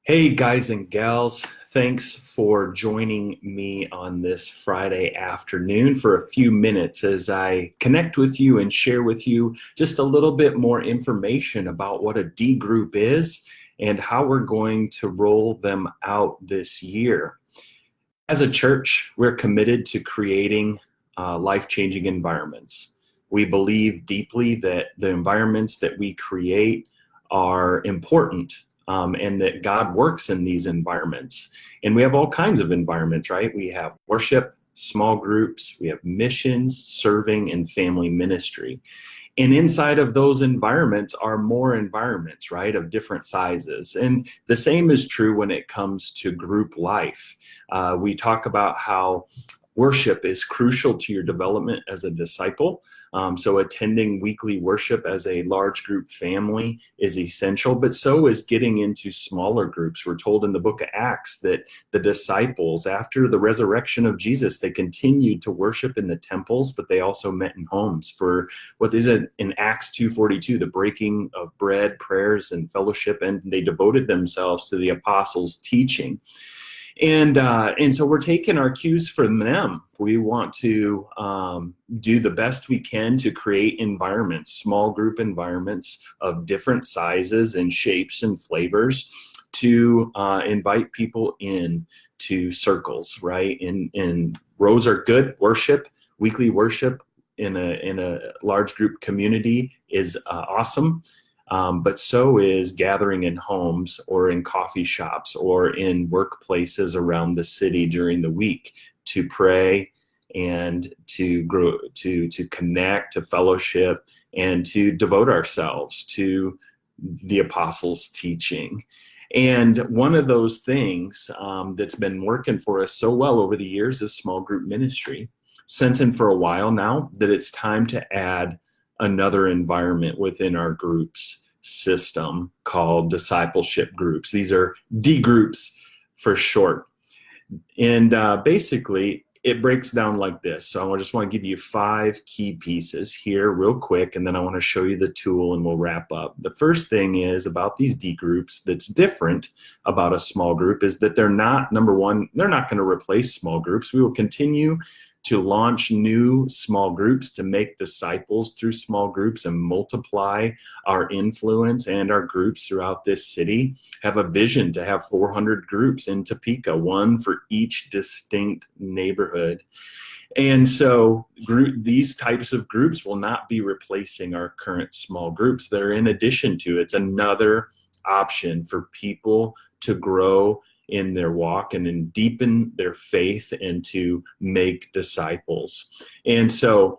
Hey guys and gals, thanks for joining me on this Friday afternoon for a few minutes as I connect with you and share with you just a little bit more information about what a D group is and how we're going to roll them out this year. As a church, we're committed to creating life-changing environments. We believe deeply that the environments that we create are important, and that God works in these environments. And we have all kinds of environments, right? We have worship, small groups, we have missions, serving, and family ministry. And inside of those environments are more environments, right, of different sizes. And the same is true when it comes to group life. We talk about how worship is crucial to your development as a disciple. So attending weekly worship as a large group family is essential, but so is getting into smaller groups. We're told in the book of Acts that the disciples, after the resurrection of Jesus, they continued to worship in the temples, but they also met in homes for what is it in Acts 2:42, the breaking of bread, prayers, and fellowship, and they devoted themselves to the apostles' teaching. And so we're taking our cues from them. We want to do the best we can to create environments, small group environments of different sizes and shapes and flavors to invite people in to circles, right? And rows are good. Worship, weekly worship in a large group community is awesome. But so is gathering in homes or in coffee shops or in workplaces around the city during the week to pray and to grow, to connect, to fellowship, and to devote ourselves to the apostles' teaching. And one of those things that's been working for us so well over the years is small group ministry. Sensing for a while now that it's time to add another environment within our groups system called Discipleship Groups. These are D groups for short. And basically, it breaks down like this. So I just want to give you 5 key pieces here real quick, and then I want to show you the tool and we'll wrap up. The first thing is about these D groups that's different about a small group is that they're not, number one, they're not going to replace small groups. We will continue to launch new small groups, to make disciples through small groups and multiply our influence and our groups throughout this city. Have a vision to have 400 groups in Topeka, one for each distinct neighborhood. And so these types of groups will not be replacing our current small groups. They're in addition to, it's another option for people to grow in their walk and then deepen their faith and to make disciples. And so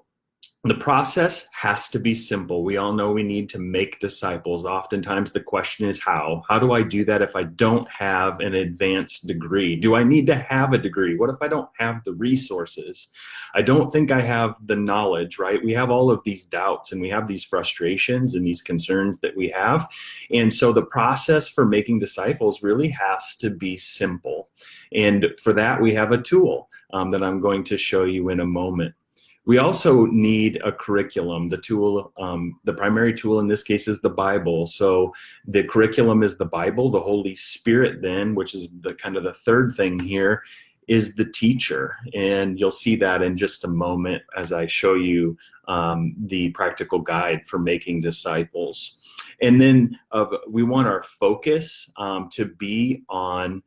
the process has to be simple. We all know we need to make disciples. Oftentimes the question is how? How do I do that if I don't have an advanced degree? Do I need to have a degree? What if I don't have the resources? I don't think I have the knowledge, right? We have all of these doubts and we have these frustrations and these concerns that we have. And so the process for making disciples really has to be simple. And for that, we have a tool that I'm going to show you in a moment. We also need a curriculum. The tool, the primary tool in this case is the Bible. So the curriculum is the Bible. The Holy Spirit then, which is the kind of the third thing here, is the teacher. And you'll see that in just a moment as I show you the practical guide for making disciples. And then we want our focus to be on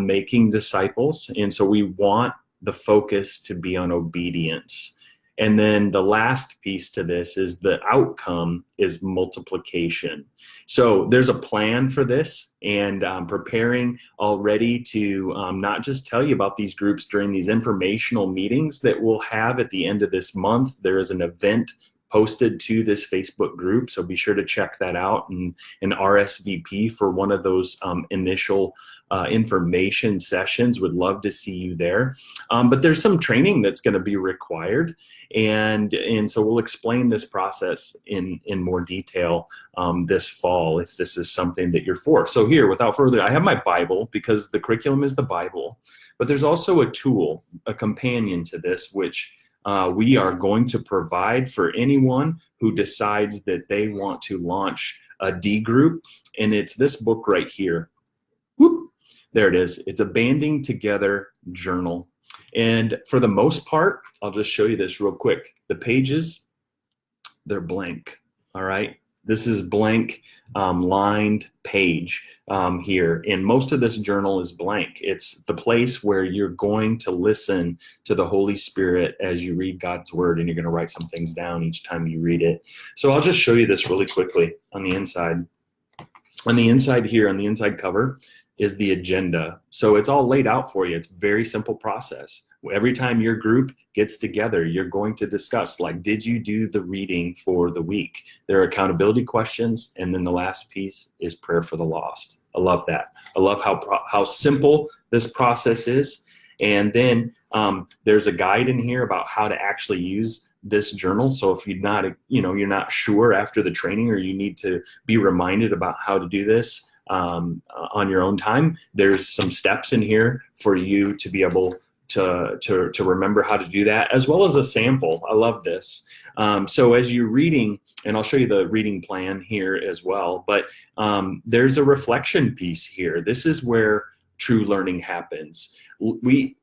making disciples. And so we want the focus to be on obedience. And then the last piece to this is the outcome is multiplication. So there's a plan for this, and I'm preparing already to not just tell you about these groups during these informational meetings that we'll have at the end of this month. There is an event posted to this Facebook group, so be sure to check that out and RSVP for one of those initial information sessions. Would love to see you there. But there's some training that's going to be required, and so we'll explain this process in more detail this fall if this is something that you're for. So here, without further, I have my Bible because the curriculum is the Bible, but there's also a tool, a companion to this, which we are going to provide for anyone who decides that they want to launch a D group. And it's this book right here. There it is. It's a banding together journal. And for the most part, I'll just show you this real quick. The pages, they're blank. All right. This is blank lined page here. And most of this journal is blank. It's the place where you're going to listen to the Holy Spirit as you read God's word, and you're going to write some things down each time you read it. So I'll just show you this really quickly on the inside. On the inside here, on the inside cover, is the agenda. So it's all laid out for you. It's a very simple process. Every time your group gets together, you're going to discuss, like, did you do the reading for the week? There are accountability questions, and then the last piece is prayer for the lost. I love that. I love how simple this process is. And then there's a guide in here about how to actually use this journal. So if you're not sure after the training, or you need to be reminded about how to do this on your own time, there's some steps in here for you to be able to remember how to do that, as well as a sample. I love this. So as you're reading, and I'll show you the reading plan here as well, but there's a reflection piece here. This is where true learning happens.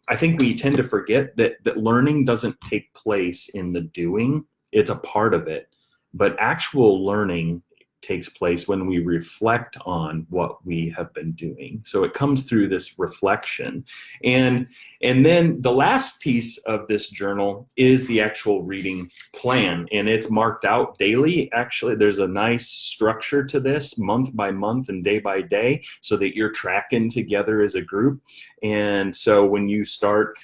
I think we tend to forget that learning doesn't take place in the doing. It's a part of it. But actual learning takes place when we reflect on what we have been doing. So it comes through this reflection. And then the last piece of this journal is the actual reading plan. And it's marked out daily. Actually, there's a nice structure to this, month by month and day by day, so that you're tracking together as a group. And so when you start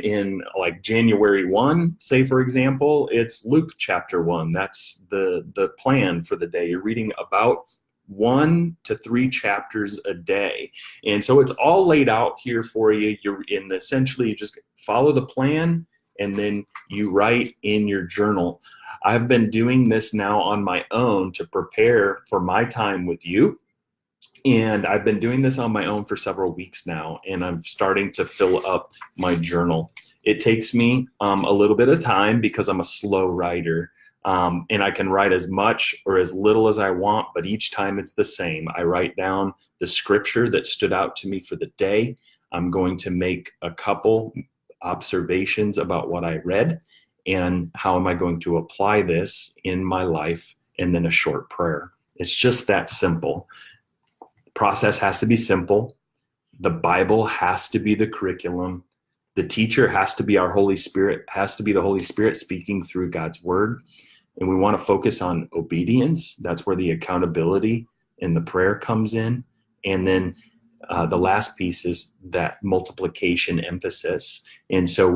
in like January 1, say for example, it's Luke chapter 1. That's the plan for the day. You're reading about 1 to 3 chapters a day. And so it's all laid out here for you. Essentially you just follow the plan, and then you write in your journal. I've been doing this now on my own to prepare for my time with you. And I've been doing this on my own for several weeks now, and I'm starting to fill up my journal. It takes me a little bit of time because I'm a slow writer, and I can write as much or as little as I want, but each time it's the same. I write down the scripture that stood out to me for the day. I'm going to make a couple observations about what I read, and how am I going to apply this in my life, and then a short prayer. It's just that simple. Process has to be simple. The Bible has to be the curriculum. The teacher has to be our Holy Spirit, has to be the Holy Spirit speaking through God's word. And we want to focus on obedience. That's where the accountability and the prayer comes in. And then the last piece is that multiplication emphasis. And so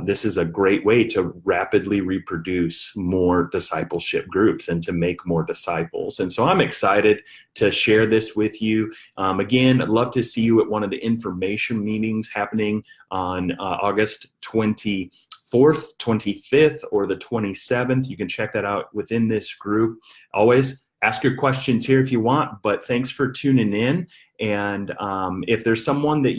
this is a great way to rapidly reproduce more discipleship groups and to make more disciples. And so I'm excited to share this with you. Again, I'd love to see you at one of the information meetings happening on August 24th, 25th, or the 27th. You can check that out within this group. Always ask your questions here if you want, but thanks for tuning in. And if there's someone that